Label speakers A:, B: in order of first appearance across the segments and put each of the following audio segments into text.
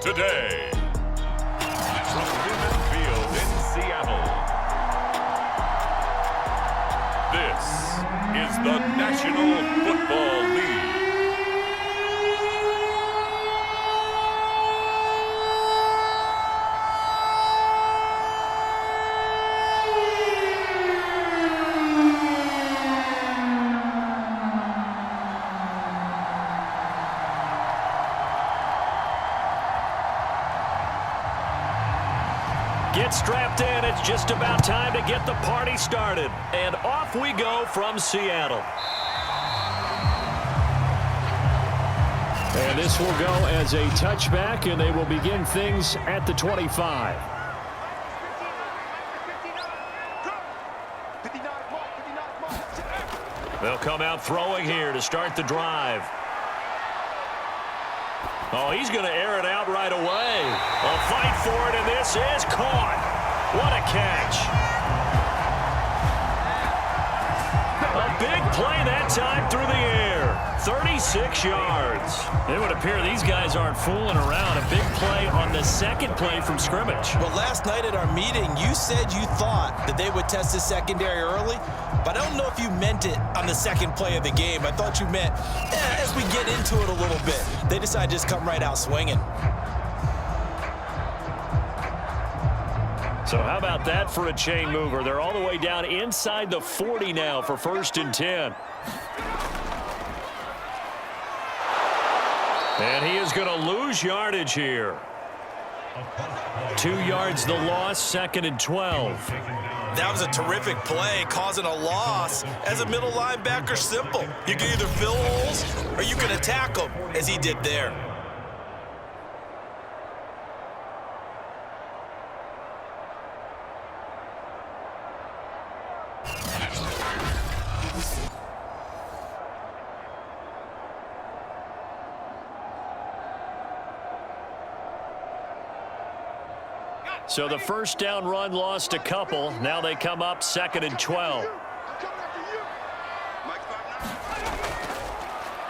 A: today. From Newman Field in Seattle, this is the National Football League.
B: Get strapped in. It's just about time to get the party started. And off we go from Seattle. And this will go as a touchback, and they will begin things at the 25. They'll come out throwing here to start the drive. Oh, he's going to air it out right away. A fight for it, and this is caught. What a catch. A big play that time through the air. 36 yards. It would appear these guys aren't fooling around. A big play on the second play from scrimmage.
C: Well, last night at our meeting, you said you thought that they would test the secondary early, but I don't know if you meant it on the second play of the game. I thought you meant, as we get into it a little bit, they decided to just come right out swinging.
B: So how about that for a chain mover? They're all the way down inside the 40 now for 1st and 10. And he is going to lose yardage here. 2 yards the loss, 2nd and 12.
C: That was a terrific play, causing a loss. As a middle linebacker, simple. You can either fill holes or you can attack them, as he did there.
B: So the first down run lost a couple. Now they come up 2nd and 12.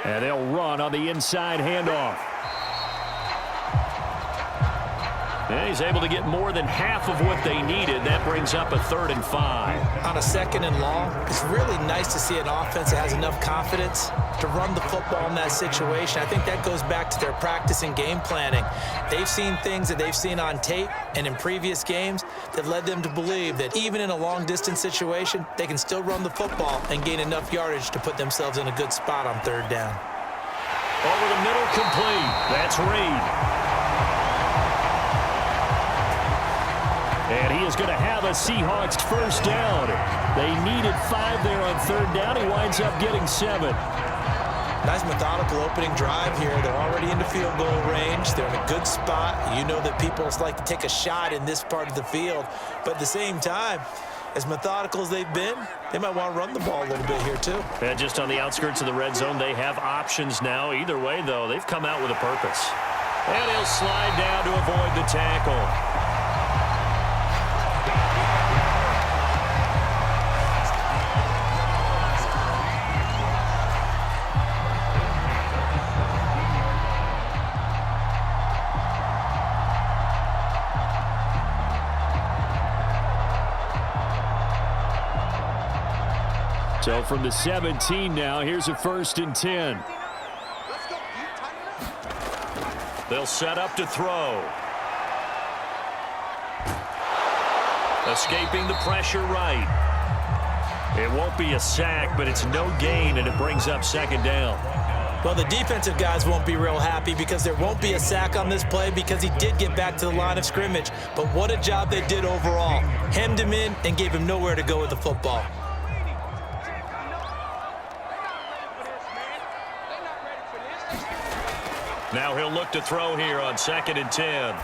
B: And they'll run on the inside handoff. And he's able to get more than half of what they needed. That brings up a 3rd and 5.
C: On a 2nd and long, it's really nice to see an offense that has enough confidence to run the football in that situation. I think that goes back to their practice and game planning. They've seen things that they've seen on tape and in previous games that led them to believe that even in a long-distance situation, they can still run the football and gain enough yardage to put themselves in a good spot on 3rd down.
B: Over the middle, complete. That's Reed. And he is going to have a Seahawks first down. They needed 5 there on 3rd down. He winds up getting 7.
C: Nice methodical opening drive here. They're already into field goal range. They're in a good spot. You know that people like to take a shot in this part of the field. But at the same time, as methodical as they've been, they might want to run the ball a little bit here too.
B: And just on the outskirts of the red zone, they have options now. Either way, though, they've come out with a purpose. And he'll slide down to avoid the tackle. So from the 17 now, here's a 1st and 10. They'll set up to throw. Escaping the pressure right. It won't be a sack, but it's no gain, and it brings up 2nd down.
C: Well, the defensive guys won't be real happy because there won't be a sack on this play because he did get back to the line of scrimmage. But what a job they did overall. Hemmed him in and gave him nowhere to go with the football.
B: Now he'll look to throw here on 2nd and 10.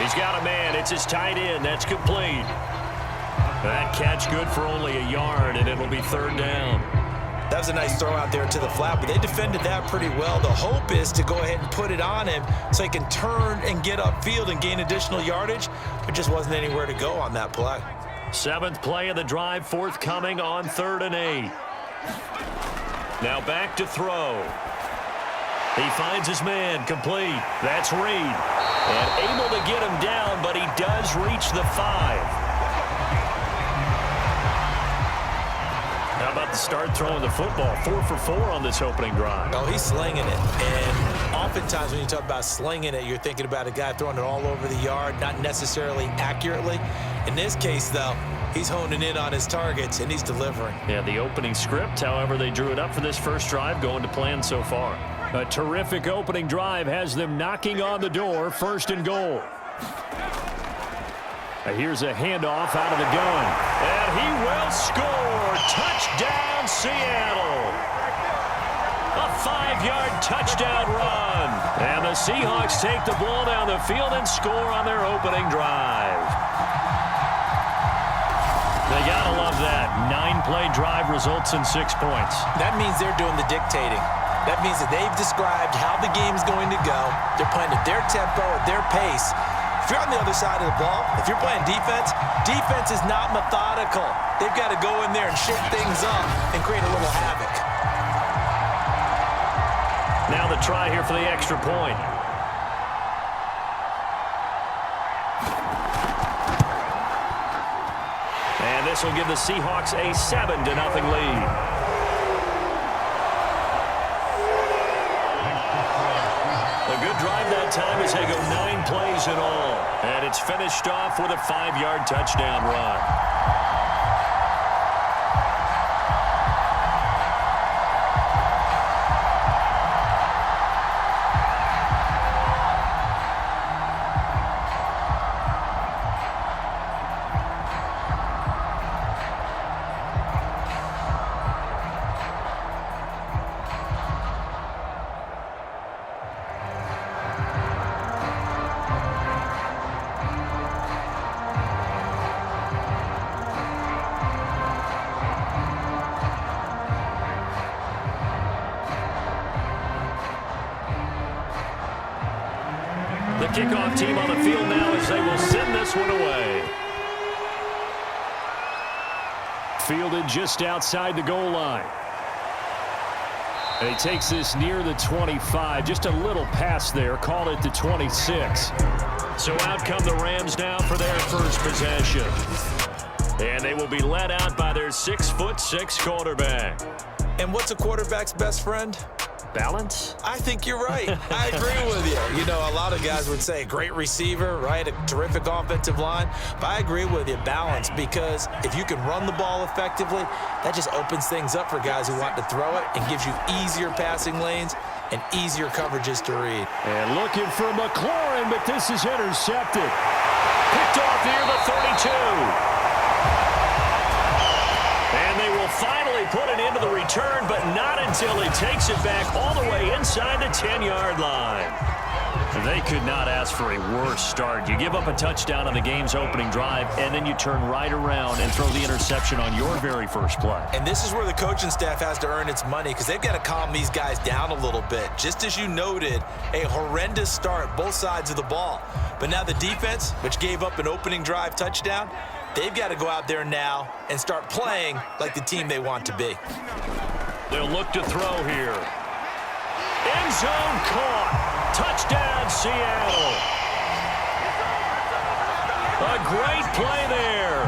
B: He's got a man. It's his tight end. That's complete. That catch good for only a yard, and it'll be 3rd down.
C: That was a nice throw out there to the flat, but they defended that pretty well. The hope is to go ahead and put it on him so he can turn and get upfield and gain additional yardage. There just wasn't anywhere to go on that play.
B: 7th play of the drive forthcoming on 3rd and 8. Now back to throw. He finds his man, complete. That's Reed. And able to get him down, but he does reach the 5. How about the start throwing the football? 4 for 4 on this opening drive.
C: Oh, he's slinging it. And oftentimes when you talk about slinging it, you're thinking about a guy throwing it all over the yard, not necessarily accurately. In this case, though, he's honing in on his targets, and he's delivering.
B: Yeah, the opening script, however, they drew it up for this first drive, going to plan so far. A terrific opening drive has them knocking on the door, 1st and goal. Here's a handoff out of the gun. And he will score. Touchdown, Seattle. A 5-yard touchdown run. And the Seahawks take the ball down the field and score on their opening drive. They gotta love that. 9-play drive results in 6 points.
C: That means they're doing the dictating. That means that they've described how the game's going to go. They're playing at their tempo, at their pace. If you're on the other side of the ball, if you're playing defense, defense is not methodical. They've got to go in there and shake things up and create a little havoc.
B: Now the try here for the extra point. And this will give the Seahawks a 7-0 lead. A good drive that time as they go 9 plays in all. And it's finished off with a 5-yard touchdown run. The kickoff team on the field now as they will send this one away. Fielded just outside the goal line. And he takes this near the 25. Just a little pass there. Call it the 26. So out come the Rams now for their first possession. And they will be led out by their 6'6" quarterback.
C: And what's a quarterback's best friend?
B: Balance?
C: I think you're right. I agree with you. You know, a lot of guys would say great receiver, right? A terrific offensive line. But I agree with you, balance, because if you can run the ball effectively, that just opens things up for guys who want to throw it and gives you easier passing lanes and easier coverages to read.
B: And looking for McLaurin, but this is intercepted. Picked off near the 32. And they will finally put it into the return, but not until he takes it back all the way inside the 10-yard line. They could not ask for a worse start. You give up a touchdown on the game's opening drive, and then you turn right around and throw the interception on your very first play.
C: And this is where the coaching staff has to earn its money, because they've got to calm these guys down a little bit. Just as you noted, a horrendous start, both sides of the ball. But now the defense, which gave up an opening drive touchdown, they've got to go out there now and start playing like the team they want to be.
B: They'll look to throw here. End zone caught. Touchdown, Seattle. A great play there.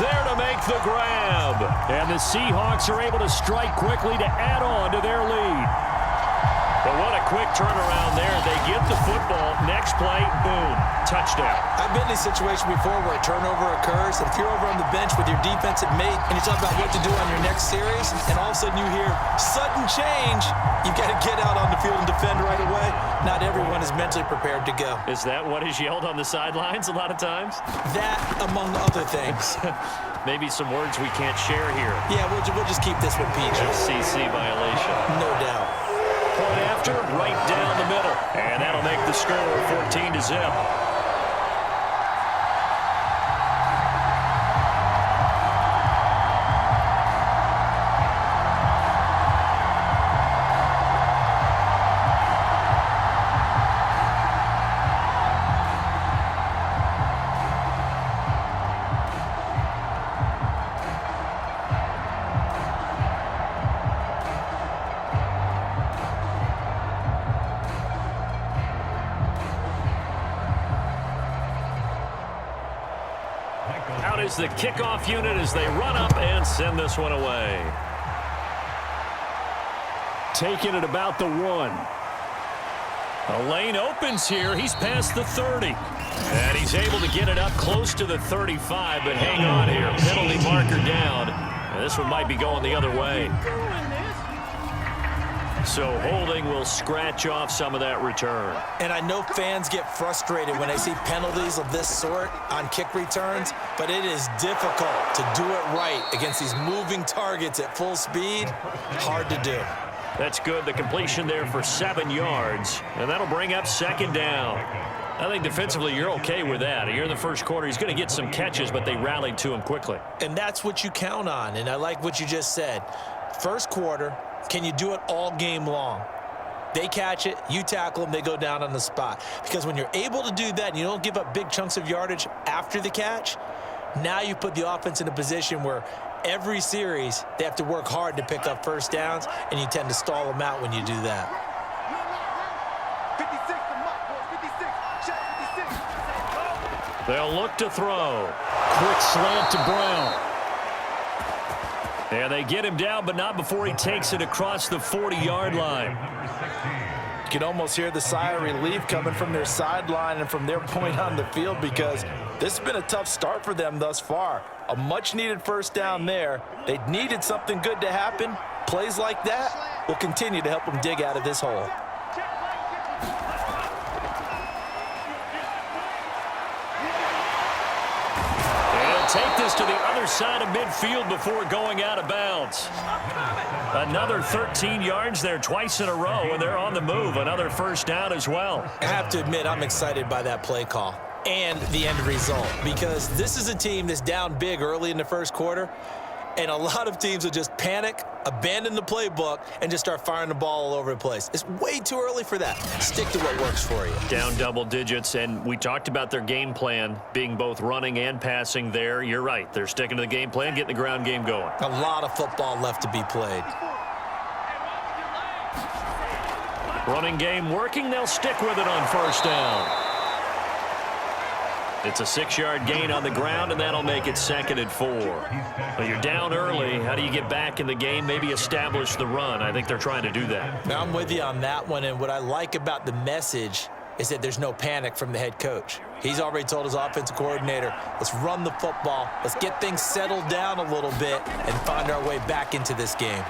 B: There to make the grab. And the Seahawks are able to strike quickly to add on to their lead. But what a quick turnaround there. They get the football. Next play, boom, touchdown.
C: I've been in a situation before where a turnover occurs, and if you're over on the bench with your defensive mate and you talk about what to do on your next series, and all of a sudden you hear sudden change, you've got to get out on the field and defend right away. Not everyone is mentally prepared to go.
B: Is that what is yelled on the sidelines a lot of times?
C: That, among other things.
B: Maybe some words we can't share here.
C: Yeah, we'll just keep this one PG.
B: FCC violation.
C: No doubt.
B: Point after, right down the middle. And that'll make the score 14-0. is the kickoff unit as they run up and send this one away. Taking it about the 1. A lane opens here. He's past the 30. And he's able to get it up close to the 35, but hang on here. Penalty marker down. And this one might be going the other way. So holding will scratch off some of that return.
C: And I know fans get frustrated when they see penalties of this sort on kick returns, but it is difficult to do it right against these moving targets at full speed. Hard to do.
B: That's good. The completion there for 7 yards, and that'll bring up second down. I think defensively you're okay with that. Here in the first quarter, he's going to get some catches, but they rallied to him quickly.
C: And that's what you count on, and I like what you just said. First quarter, can you do it all game long? They catch it, you tackle them, they go down on the spot. Because when you're able to do that and you don't give up big chunks of yardage after the catch, now you put the offense in a position where every series they have to work hard to pick up first downs, and you tend to stall them out when you do that.
B: They'll look to throw. Quick slant to Brown. And they get him down, but not before he takes it across the 40-yard line.
C: You can almost hear the sigh of relief coming from their sideline and from their point on the field, because this has been a tough start for them thus far. A much-needed first down there. They needed something good to happen. Plays like that will continue to help them dig out of this hole.
B: Take this to the other side of midfield before going out of bounds. Another 13 yards there twice in a row, and they're on the move. Another first down as well.
C: I have to admit, I'm excited by that play call and the end result, because this is a team that's down big early in the first quarter, and a lot of teams will just panic, abandon the playbook, and just start firing the ball all over the place. It's way too early for that. Stick to what works for you.
B: Down double digits, and we talked about their game plan being both running and passing there. You're right. They're sticking to the game plan, getting the ground game going.
C: A lot of football left to be played.
B: Running game working. They'll stick with it on first down. It's a 6-yard gain on the ground, and that'll make it 2nd and 4. Well, you're down early. How do you get back in the game? Maybe establish the run. I think they're trying to do that.
C: Now, I'm with you on that one, and what I like about the message is that there's no panic from the head coach. He's already told his offensive coordinator, let's run the football, let's get things settled down a little bit and find our way back into this game.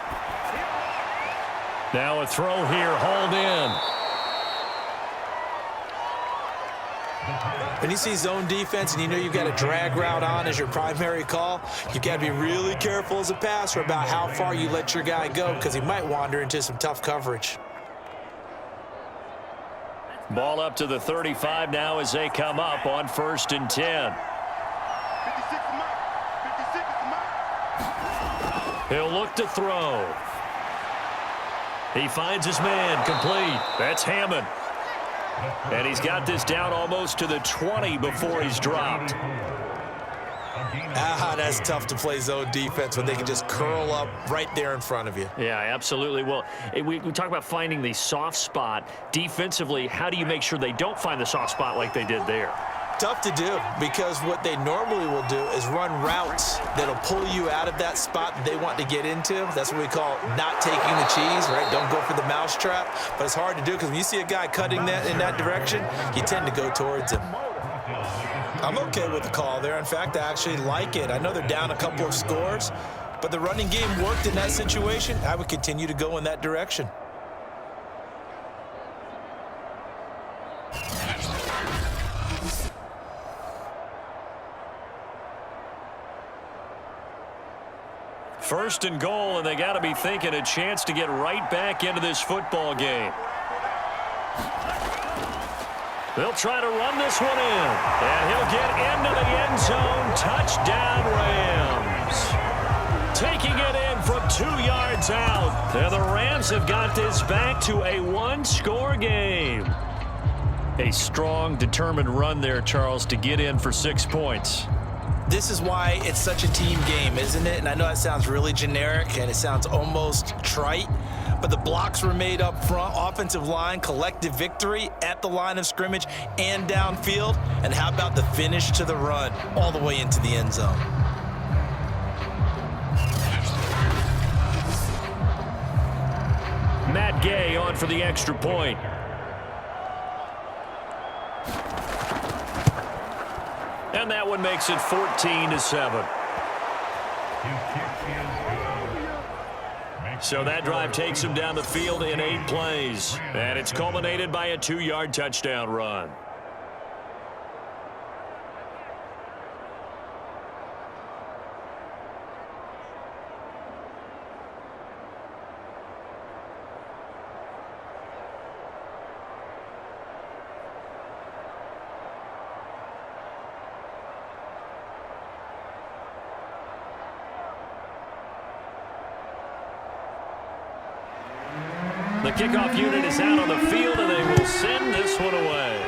B: Now a throw here, hauled in.
C: When you see zone defense and you know you've got a drag route on as your primary call, you've got to be really careful as a passer about how far you let your guy go, because he might wander into some tough coverage.
B: Ball up to the 35 now as they come up on 1st and 10. He'll look to throw. He finds his man, complete. That's Hammond. And he's got this down almost to the 20 before he's dropped.
C: That's tough to play zone defense when they can just curl up right there in front of you.
B: Yeah, absolutely. Well, we talk about finding the soft spot. Defensively, how do you make sure they don't find the soft spot like they did there?
C: Tough to do, because what they normally will do is run routes that'll pull you out of that spot that they want to get into. That's what we call not taking the cheese, right? Don't go for the mousetrap. But it's hard to do, because when you see a guy cutting that in that direction, you tend to go towards him. I'm okay with the call there. In fact, I actually like it. I know they're down a couple of scores, but the running game worked in that situation. I would continue to go in that direction.
B: First and goal, and they got to be thinking a chance to get right back into this football game. They'll try to run this one in, and he'll get into the end zone. Touchdown, Rams. Taking it in from 2 yards out. And the Rams have got this back to a 1-score game. A strong, determined run there, Charles, to get in for 6 points.
C: This is why it's such a team game, isn't it? And I know that sounds really generic and it sounds almost trite, but the blocks were made up front. Offensive line, collective victory at the line of scrimmage and downfield. And how about the finish to the run all the way into the end zone?
B: Matt Gay on for the extra point. And that one makes it 14-7. So that drive takes him down the field in 8 plays. And it's culminated by a 2-yard touchdown run. The kickoff unit is out on the field, and they will send this one away.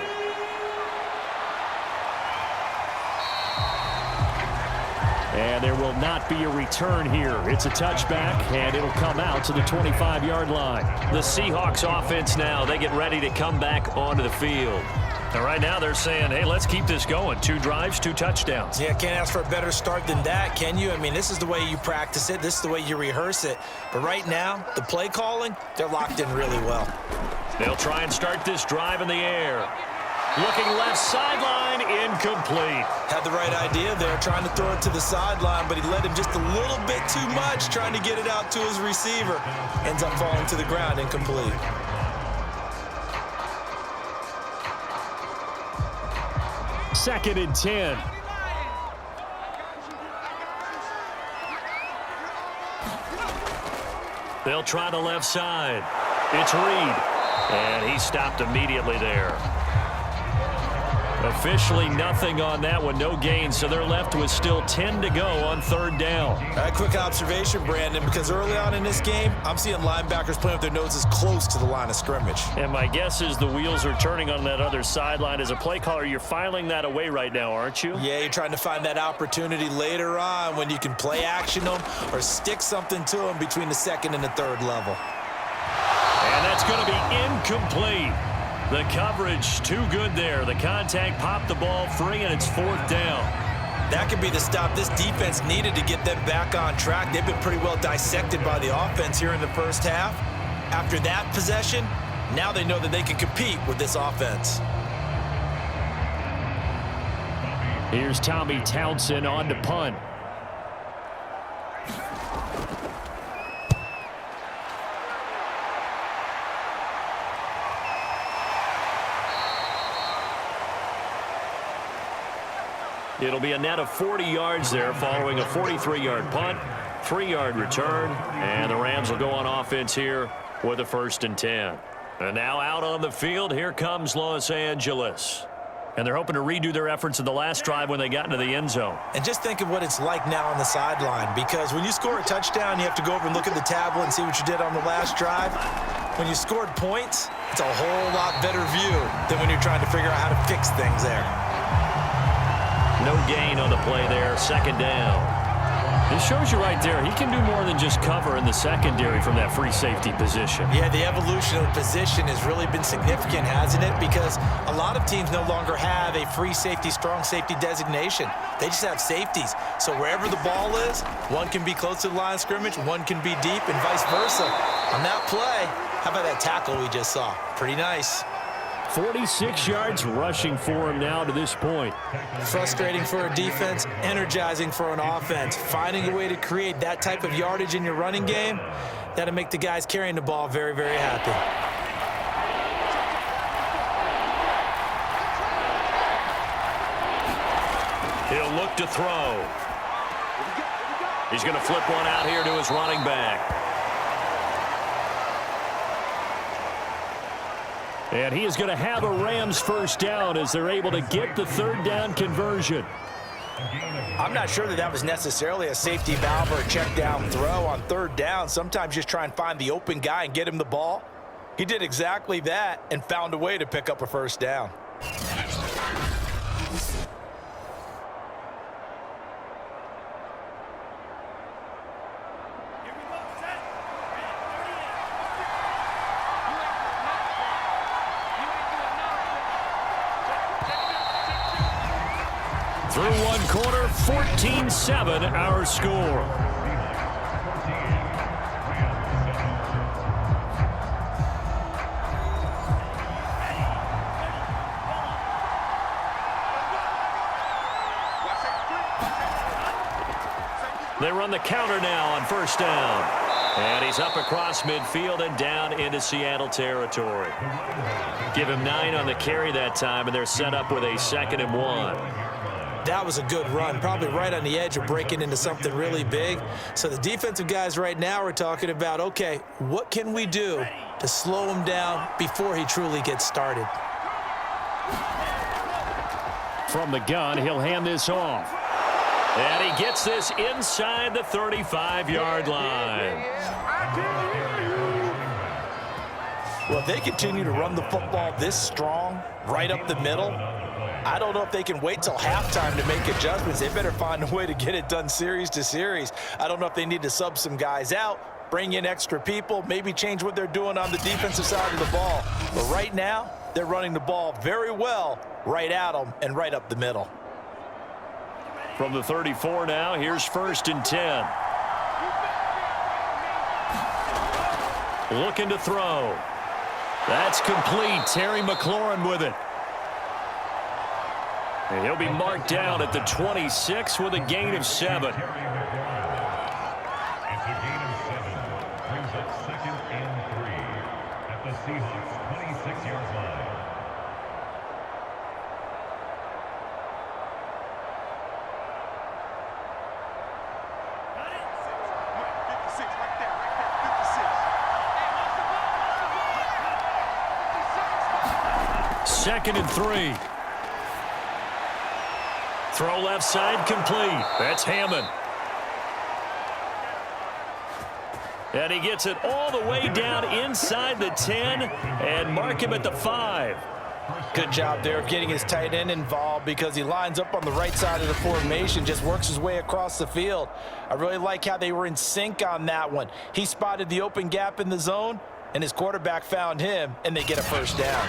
B: And there will not be a return here. It's a touchback, and it'll come out to the 25-yard line. The Seahawks offense now, they get ready to come back onto the field. And right now they're saying, hey, let's keep this going. 2 drives, 2 touchdowns.
C: Yeah, can't ask for a better start than that, can you? I mean, this is the way you practice it. This is the way you rehearse it. But right now, the play calling, they're locked in really well.
B: They'll try and start this drive in the air. Looking left sideline, incomplete.
C: Had the right idea there, trying to throw it to the sideline, but he led him just a little bit too much, trying to get it out to his receiver. Ends up falling to the ground, incomplete.
B: Second and 10. They'll try the left side. It's Reed. And he stopped immediately there. Officially nothing on that one, no gain, so they're left with still 10 to go on 3rd down.
C: All right, quick observation, Brandon, because early on in this game, I'm seeing linebackers playing with their noses close to the line of scrimmage.
B: And my guess is the wheels are turning on that other sideline. As a play caller, you're filing that away right now, aren't you?
C: Yeah, you're trying to find that opportunity later on when you can play action them or stick something to them between the 2nd and the 3rd level.
B: And that's going to be incomplete. The coverage too good there. The contact popped the ball free, and it's 4th down.
C: That could be the stop this defense needed to get them back on track. They've been pretty well dissected by the offense here in the first half. After that possession, now they know that they can compete with this offense.
B: Here's Tommy Townsend on to punt. It'll be a net of 40 yards there following a 43-yard punt, 3-yard return, and the Rams will go on offense here with a 1st and 10. And now out on the field, here comes Los Angeles. And they're hoping to redo their efforts in the last drive when they got into the end zone.
C: And just think of what it's like now on the sideline, because when you score a touchdown, you have to go over and look at the tablet and see what you did on the last drive. When you scored points, it's a whole lot better view than when you're trying to figure out how to fix things there.
B: No gain on the play there, 2nd down. This shows you right there, he can do more than just cover in the secondary from that free safety position.
C: Yeah, the evolution of the position has really been significant, hasn't it? Because a lot of teams no longer have a free safety, strong safety designation. They just have safeties. So wherever the ball is, one can be close to the line of scrimmage, one can be deep, and vice versa. On that play, how about that tackle we just saw? Pretty nice.
B: 46 yards rushing for him now to this point.
C: Frustrating for a defense, energizing for an offense. Finding a way to create that type of yardage in your running game, that'll make the guys carrying the ball very, very happy.
B: He'll look to throw. He's going to flip one out here to his running back. And he is going to have a Rams 1st down as they're able to get the 3rd down conversion.
C: I'm not sure that was necessarily a safety valve or a check down throw on 3rd down. Sometimes just try and find the open guy and get him the ball. He did exactly that and found a way to pick up a 1st down.
B: Through one quarter, 14-7 our score. They run the counter now on first down. And he's up across midfield and down into Seattle territory. Give him 9 on the carry that time, and they're set up with a 2nd and 1.
C: That was a good run, probably right on the edge of breaking into something really big. So the defensive guys right now are talking about, okay, what can we do to slow him down before he truly gets started?
B: From the gun, he'll hand this off. And he gets this inside the 35-yard line.
C: Well, if they continue to run the football this strong, right up the middle, I don't know if they can wait till halftime to make adjustments. They better find a way to get it done series to series. I don't know if they need to sub some guys out, bring in extra people, maybe change what they're doing on the defensive side of the ball. But right now, they're running the ball very well right at them and right up the middle.
B: From the 34 now, here's 1st and 10. Looking to throw. That's complete. Terry McLaurin with it. And he'll be marked down at the 26 with a gain of 7.
A: It's a gain of 7. Brings up 2nd and 3 at the Seahawks 26-yard line.
B: Second and 3. Throw left side complete. That's Hammond. And he gets it all the way down inside the 10 and mark him at the 5.
C: Good job there of getting his tight end involved because he lines up on the right side of the formation, just works his way across the field. I really like how they were in sync on that one. He spotted the open gap in the zone, and his quarterback found him, and they get a first down.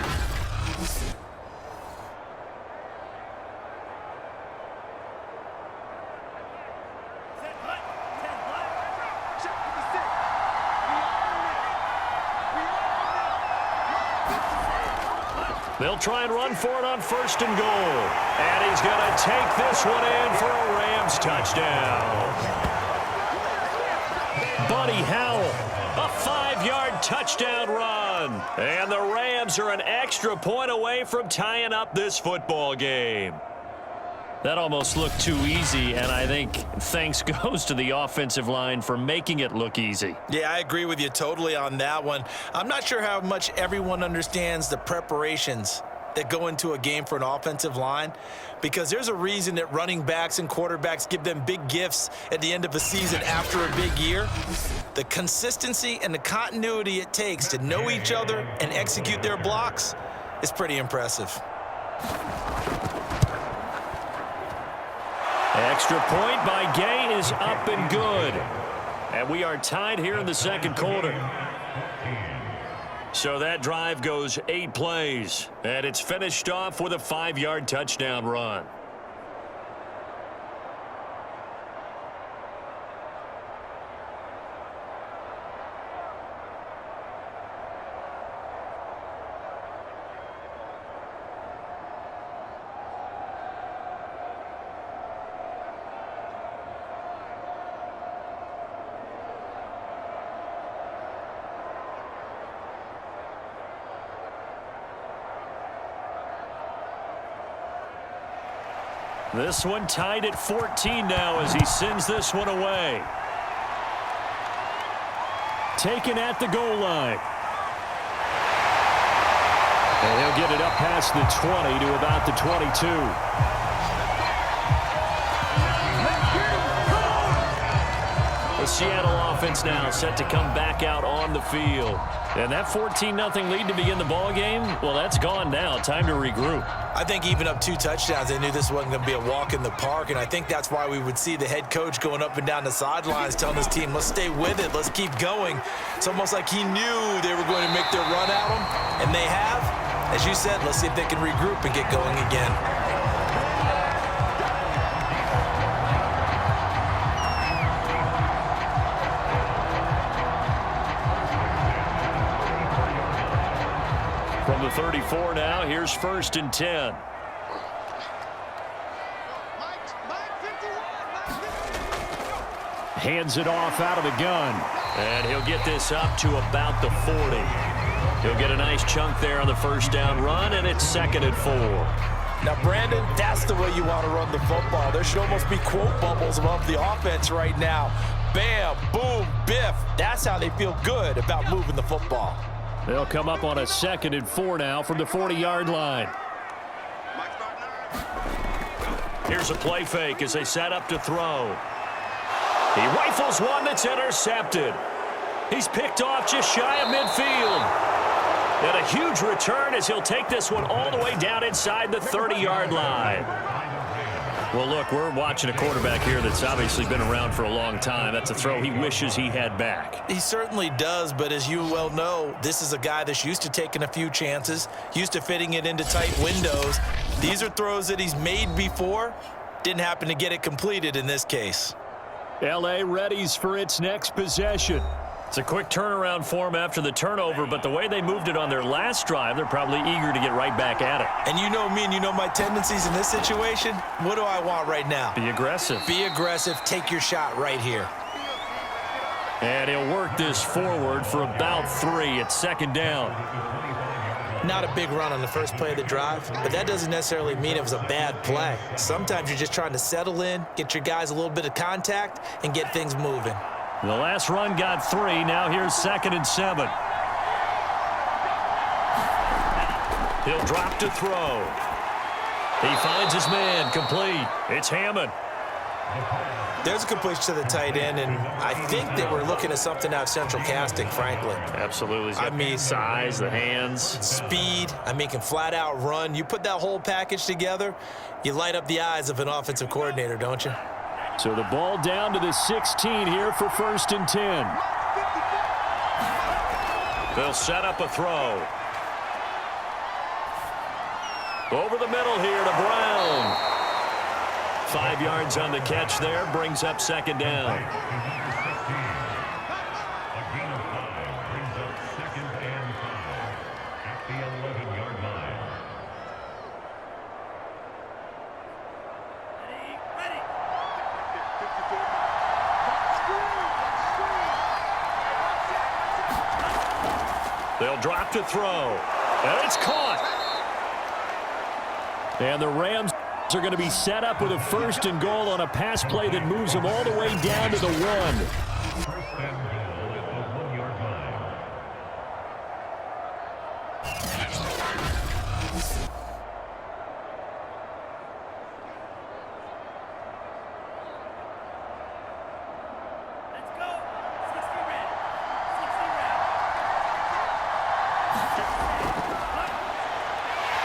B: They'll try and run for it on 1st and goal. And he's going to take this one in for a Rams touchdown. Buddy Howell, a 5-yard touchdown run. And the Rams are an extra point away from tying up this football game. That almost looked too easy, and I think thanks goes to the offensive line for making it look easy.
C: Yeah, I agree with you totally on that one. I'm not sure how much everyone understands the preparations that go into a game for an offensive line, because there's a reason that running backs and quarterbacks give them big gifts at the end of a season after a big year. The consistency and the continuity it takes to know each other and execute their blocks is pretty impressive.
B: Extra point by Gay is up and good. And we are tied here in the 2nd quarter. So that drive goes 8 plays. And it's finished off with a 5-yard touchdown run. This one tied at 14 now as he sends this one away. Taken at the goal line. And he'll get it up past the 20 to about the 22. The Seattle offense now set to come back out on the field. And that 14-0 lead to begin the ball game, well, that's gone now. Time to regroup.
C: I think even up 2 touchdowns, they knew this wasn't going to be a walk in the park, and I think that's why we would see the head coach going up and down the sidelines telling his team, let's stay with it, let's keep going. It's almost like he knew they were going to make their run at him, and they have. As you said, let's see if they can regroup and get going again.
B: the 34 now. Here's 1st and 10. Hands it off out of the gun. And he'll get this up to about the 40. He'll get a nice chunk there on the 1st down run, and it's 2nd and 4.
C: Now, Brandon, that's the way you want to run the football. There should almost be quote bubbles above the offense right now. Bam, boom, biff. That's how they feel good about moving the football.
B: They'll come up on a 2nd and 4 now from the 40-yard line. Here's a play fake as they set up to throw. He rifles one that's intercepted. He's picked off just shy of midfield. And a huge return as he'll take this one all the way down inside the 30-yard line. Well, look, we're watching a quarterback here that's obviously been around for a long time. That's a throw he wishes he had back.
C: He certainly does, but as you well know, this is a guy that's used to taking a few chances, used to fitting it into tight windows. These are throws that he's made before. Didn't happen to get it completed in this case.
B: L.A. readies for its next possession. It's a quick turnaround for them after the turnover, but the way they moved it on their last drive, they're probably eager to get right back at it.
C: And you know me and you know my tendencies in this situation. What do I want right now?
B: Be aggressive.
C: Be aggressive. Take your shot right here.
B: And he'll work this forward for about 3. It's 2nd down.
C: Not a big run on the first play of the drive, but that doesn't necessarily mean it was a bad play. Sometimes you're just trying to settle in, get your guys a little bit of contact, and get things moving.
B: The last run got 3. Now here's 2nd and 7. He'll drop to throw. He finds his man, complete. It's Hammond.
C: There's a completion to the tight end, and I think that we're looking at something out of central casting, frankly.
B: Absolutely.
C: I mean,
B: size, the hands.
C: Speed. I mean, can flat out run. You put that whole package together, you light up the eyes of an offensive coordinator, don't you?
B: So the ball down to the 16 here for 1st and 10. They'll set up a throw. Over the middle here to Brown. 5 yards on the catch there, brings up 2nd down.
A: A gain of 5 brings up 2nd and 5 at the 11-yard line.
B: They'll drop to throw. And it's caught. And the Rams are going to be set up with a 1st and goal on a pass play that moves them all the way down to the 1.
A: 1st and goal at the 1-yard line.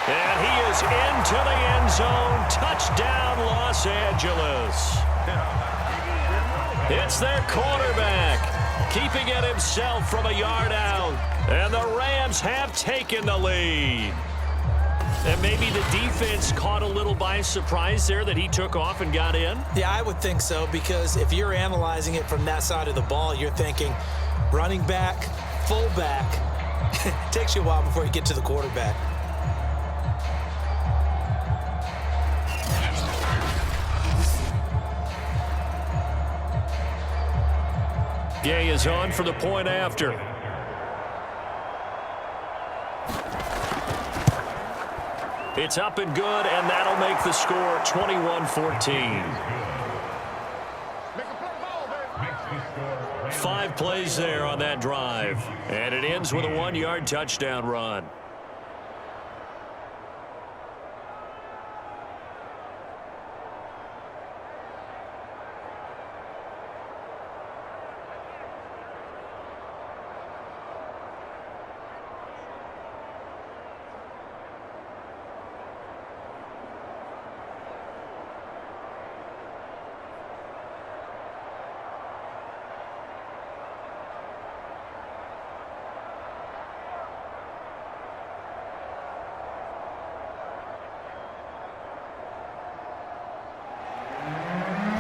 B: And he is into the end zone. Touchdown, Los Angeles. It's their quarterback, keeping it himself from a yard out. And the Rams have taken the lead. And maybe the defense caught a little by surprise there that he took off and got in?
C: Yeah, I would think so, because if you're analyzing it from that side of the ball, you're thinking running back, fullback. It takes you a while before you get to the quarterback.
B: Gay is on for the point after. It's up and good, and that'll make the score 21-14. 5 plays there on that drive, and it ends with a 1-yard touchdown run.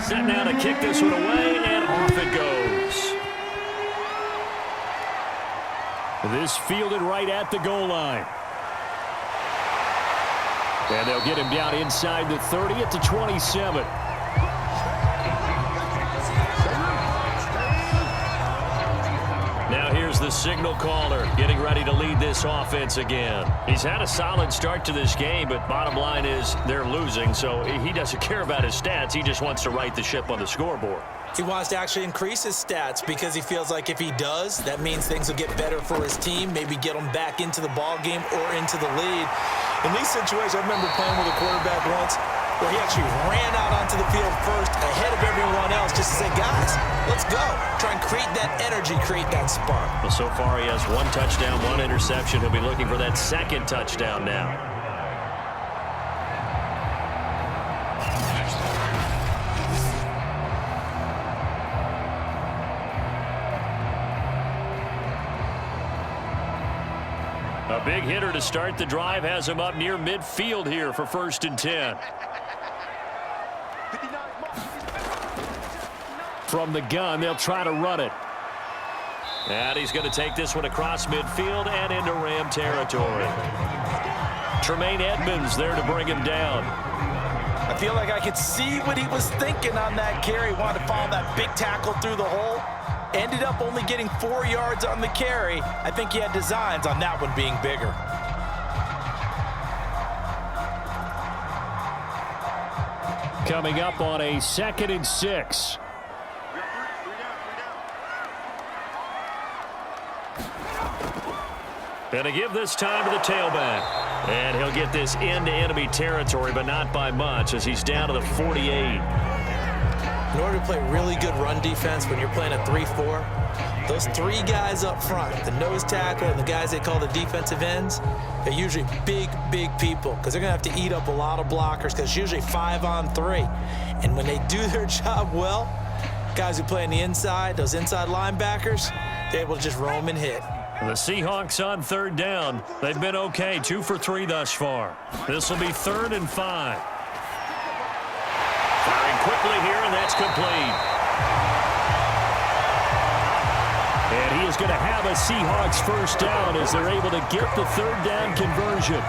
B: Set now to kick this one away, and off it goes. This fielded right at the goal line. And they'll get him down inside the 30 at the 27. Now here's the signal caller getting ready to lead this offense again. He's had a solid start to this game, but bottom line is they're losing, so he doesn't care about his stats. He just wants to right the ship on the scoreboard.
C: He wants to actually increase his stats because he feels like if he does, that means things will get better for his team, maybe get them back into the ball game or into the lead. In these situations, I remember playing with a quarterback once where he actually ran out onto the field first ahead of everyone else just to say, guys, let's go. Try and create that energy, create that spark.
B: Well, so far he has 1 touchdown, 1 interception. He'll be looking for that second touchdown now. A big hitter to start the drive has him up near midfield here for 1st and 10. From the gun, they'll try to run it. And he's going to take this one across midfield and into Ram territory. Tremaine Edmonds there to bring him down.
C: I feel like I could see what he was thinking on that carry. Wanted to follow that big tackle through the hole. Ended up only getting 4 yards on the carry. I think he had designs on that one being bigger.
B: Coming up on a 2nd and 6. Gonna give this time to the tailback. And he'll get this into enemy territory, but not by much as he's down to the 48.
C: In order to play really good run defense when you're playing a 3-4, those 3 guys up front, the nose tackle and the guys they call the defensive ends, they're usually big, big people because they're going to have to eat up a lot of blockers because it's usually 5-on-3. And when they do their job well, guys who play on the inside, those inside linebackers, they're able to just roam and hit.
B: The Seahawks on 3rd down. They've been okay, 2 for 3 thus far. This will be 3rd and 5. Firing quickly here, and that's complete. And he is going to have a Seahawks 1st down as they're able to get the 3rd down conversion.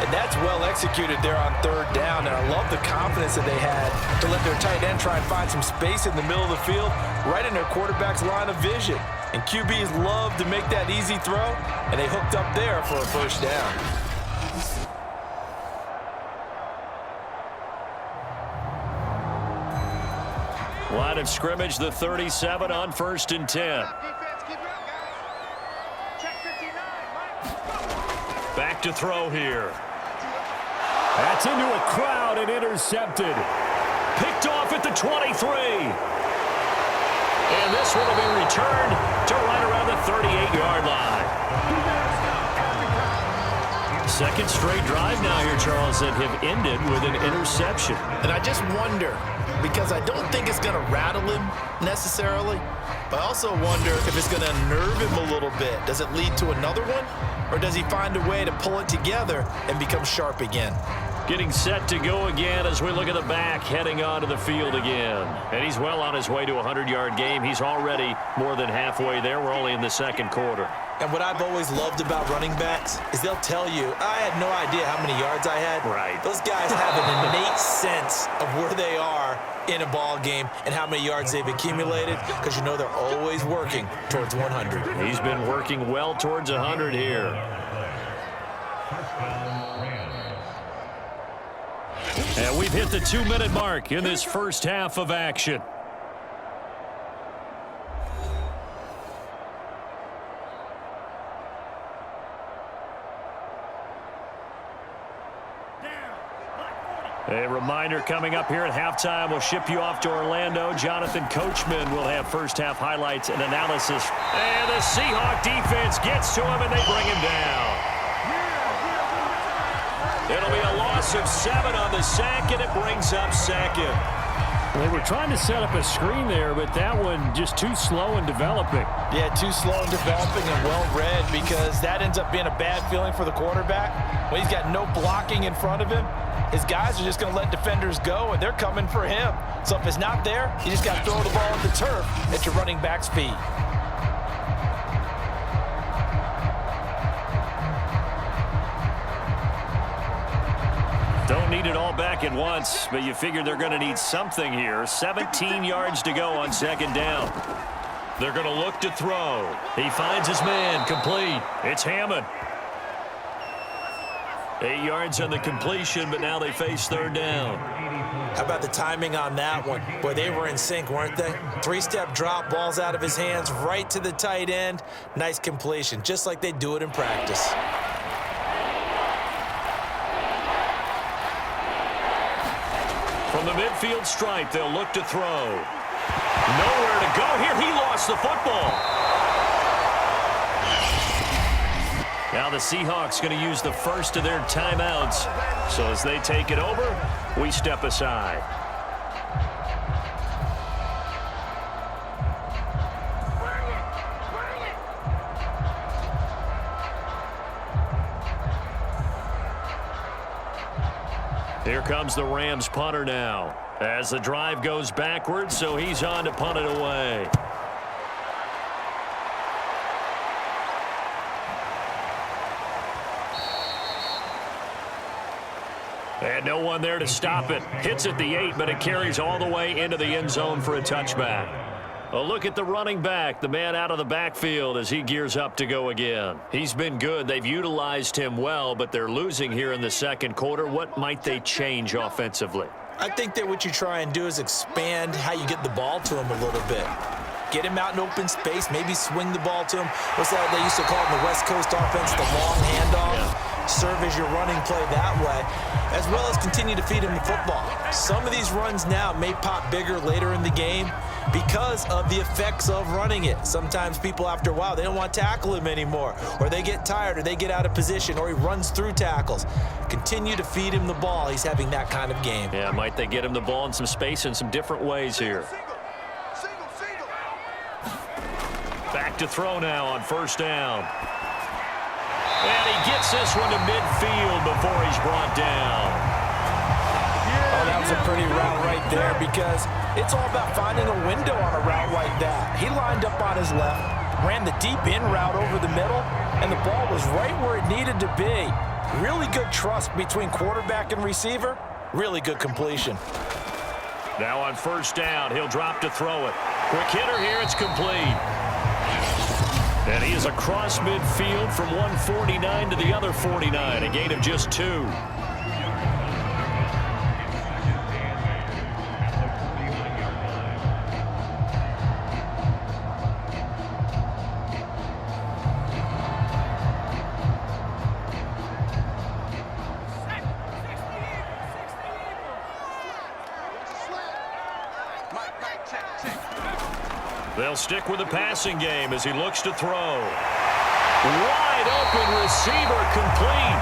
C: And that's well executed there on 3rd down, and I love the confidence that they had to let their tight end try and find some space in the middle of the field, right in their quarterback's line of vision. And QBs love to make that easy throw, and they hooked up there for a 1st down.
B: Line of scrimmage, the 37 on 1st and 10. Back to throw here. That's into a crowd and intercepted. Picked off at the 23. And this one will be returned to right around the 38-yard line. 2nd straight drive now here, Charles, that have ended with an interception.
D: And I just wonder, because I don't think it's going to rattle him necessarily, but I also wonder if it's going to unnerve him a little bit. Does it lead to another one, or does he find a way to pull it together and become sharp again?
B: Getting set to go again as we look at the back, heading onto the field again. And he's well on his way to a 100-yard game. He's already more than halfway there. We're only in the 2nd quarter.
C: And what I've always loved about running backs is they'll tell you, I had no idea how many yards I had.
B: Right.
C: Those guys have an innate sense of where they are in a ball game and how many yards they've accumulated because you know they're always working towards 100.
B: He's been working well towards 100 here. And we've hit the 2-minute mark in this 1st half of action. A reminder coming up here at halftime. We'll ship you off to Orlando. Jonathan Coachman will have 1st half highlights and analysis. And the Seahawk defense gets to him and they bring him down. It'll be a loss of 7 on the sack, and it brings up 2nd. They were trying to set up a screen there, but that one just too slow in developing.
C: Yeah, too slow in developing and well read because that ends up being a bad feeling for the quarterback. When he's got no blocking in front of him, his guys are just going to let defenders go, and they're coming for him. So if it's not there, you just got to throw the ball at the turf at your running back speed.
B: Don't need it all back at once, but you figure they're going to need something here. 17 yards to go on second down. They're going to look to throw. He finds his man, complete. It's Hammond. 8 yards on the completion, but now they face third down.
C: How about the timing on that one? Boy, they were in sync, weren't they? Three-step drop, ball's out of his hands, right to the tight end. Nice completion, just like they do it in practice.
B: From the midfield stripe, they'll look to throw. Nowhere to go here. He lost the football. Now the Seahawks going to use the first of their timeouts. So as they take it over, we step aside. Here comes the Rams punter now. As the drive goes backwards, so he's on to punt it away. And no one there to stop it. Hits at the 8, but it carries all the way into the end zone for a touchback. A look at the running back, the man out of the backfield as he gears up to go again. He's been good. They've utilized him well, but they're losing here in the second quarter. What might they change offensively?
C: I think that what you try and do is expand how you get the ball to him a little bit. Get him out in open space, maybe swing the ball to him. What's that they used to call in the West Coast offense, the long handoff? Yeah. Serve as your running play that way, as well as continue to feed him the football. Some of these runs now may pop bigger later in the game because of the effects of running it. Sometimes people, after a while, they don't want to tackle him anymore, or they get tired, or they get out of position, or he runs through tackles. Continue to feed him the ball. He's having that kind of game.
B: Yeah, might they get him the ball in some space in some different ways here. Back to throw now on first down. And he gets this one to midfield before he's brought down.
C: Oh, that was a pretty route right there because it's all about finding a window on a route like that. He lined up on his left, ran the deep in route over the middle, and the ball was right where it needed to be. Really good trust between quarterback and receiver. Really good completion.
B: Now on first down, he'll drop to throw it. Quick hitter here, it's complete. And he is across midfield from 149 to the other 49, a gain of just 2. They'll stick with the passing game as he looks to throw. Wide open receiver, complete.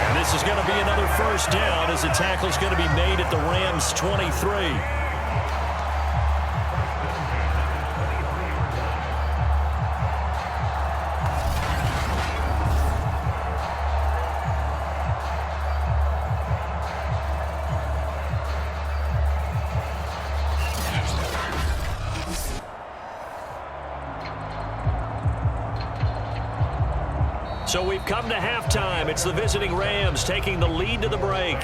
B: And this is going to be another first down as the tackle is going to be made at the Rams' 23. So we've come to halftime. It's the visiting Rams taking the lead to the break.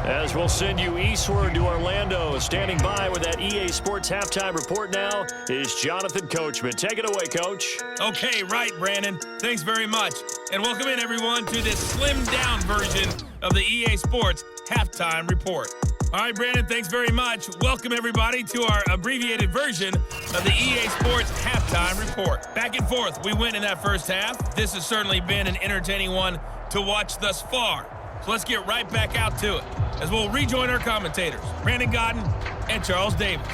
B: As we'll send you eastward to Orlando. Standing by with that EA Sports halftime report now is Jonathan Coachman. Take it away, Coach.
E: Okay, right, Brandon. Thanks very much. And welcome in, everyone, to this slimmed-down version of the EA Sports halftime report. All right, Brandon, thanks very much. Welcome, everybody, to our abbreviated version of the EA Sports halftime report. Back and forth, we win in that first half. This has certainly been an entertaining one to watch thus far. So let's get right back out to it as we'll rejoin our commentators, Brandon Godden and Charles Davis.